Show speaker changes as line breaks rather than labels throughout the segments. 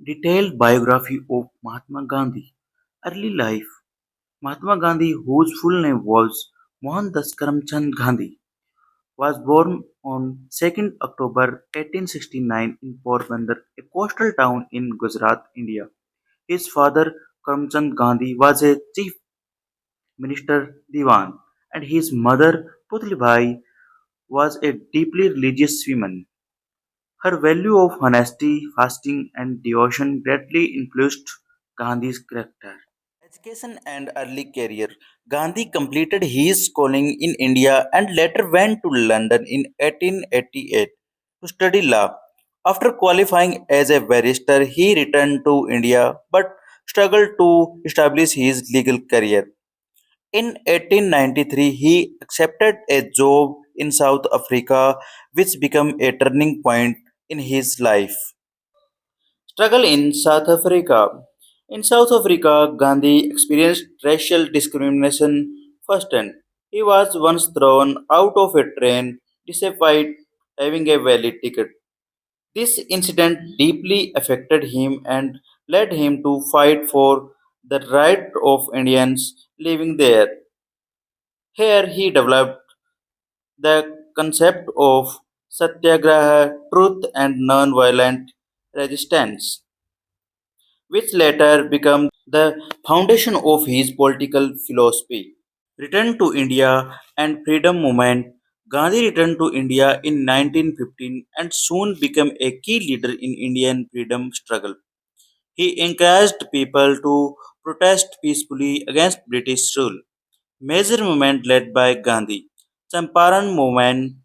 Detailed biography of Mahatma Gandhi. Early life. Mahatma Gandhi, whose full name was Mohandas Karamchand Gandhi, was born on 2nd October 1869 in Porbandar, a coastal town in Gujarat, India. His father, Karamchand Gandhi, was a chief minister Diwan, and his mother, Putlibai, was a deeply religious woman. Her value of honesty, fasting, and devotion greatly influenced Gandhi's character. Education and early career. Gandhi completed his schooling in India and later went to London in 1888 to study law. After qualifying as a barrister, he returned to India but struggled to establish his legal career. In 1893, he accepted a job in South Africa, which became a turning point in his life. Struggle in South Africa. In South Africa, Gandhi experienced racial discrimination firsthand. He was once thrown out of a train despite having a valid ticket. This incident deeply affected him and led him to fight for the right of Indians living there. Here he developed the concept of satyagraha, truth and non-violent resistance, which later became the foundation of his political philosophy. Return to India and freedom movement. Gandhi returned to India in 1915 and soon became a key leader in Indian freedom struggle. He encouraged people to protest peacefully against British rule. Major movement led by Gandhi. Champaran movement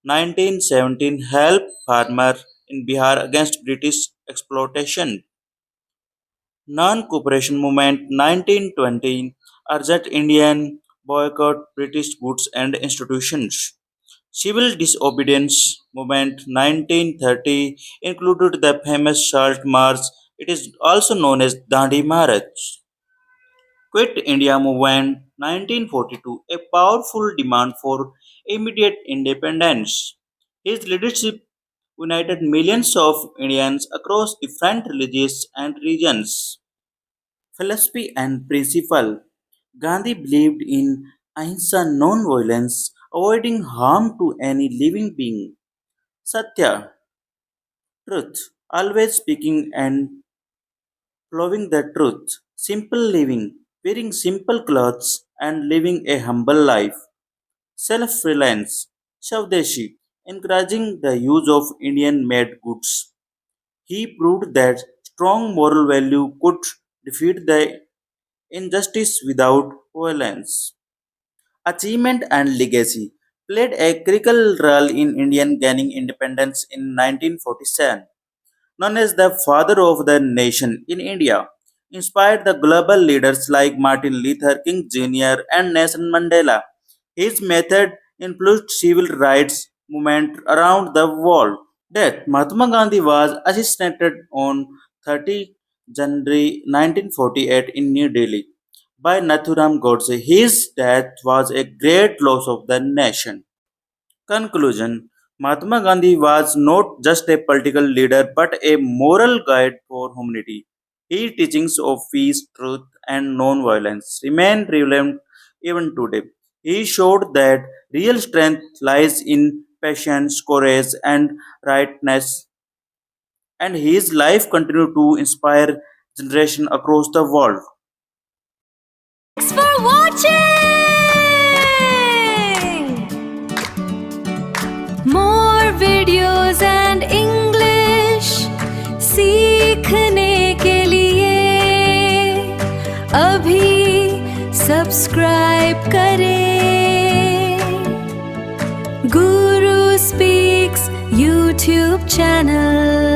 1917 helped farmers in Bihar against British exploitation. Non-cooperation movement 1920 urged Indian boycott British goods and institutions. Civil disobedience movement 1930 included the famous Salt March. It is also known as Dandi March. Quit India movement 1942, a powerful demand for immediate independence. His leadership united millions of Indians across different religions and regions. Philosophy and principle. Gandhi believed in ahimsa non-violence, avoiding harm to any living being. Satya, truth, always speaking and following the truth. Simple living, wearing simple clothes and living a humble life. Self-reliance, Swadeshi, encouraging the use of Indian-made goods. He proved that strong moral value could defeat the injustice without violence. Achievement and legacy played a critical role in Indian gaining independence in 1947. Known as the father of the nation in India, inspired the global leaders like Martin Luther King Jr. and Nelson Mandela. His method influenced civil rights movement around the world. Death. Mahatma Gandhi was assassinated on 30 January 1948 in New Delhi by Nathuram Godse. His death was a great loss of the nation. Conclusion. Mahatma Gandhi was not just a political leader but a moral guide for humanity. His teachings of peace, truth, and non-violence remain relevant even today. He showed that real strength lies in patience, courage, and rightness, and his life continued to inspire generations across the world.
Thanks for watching! More videos and English सीखने के लिए अभी subscribe करें गुरु speaks YouTube channel।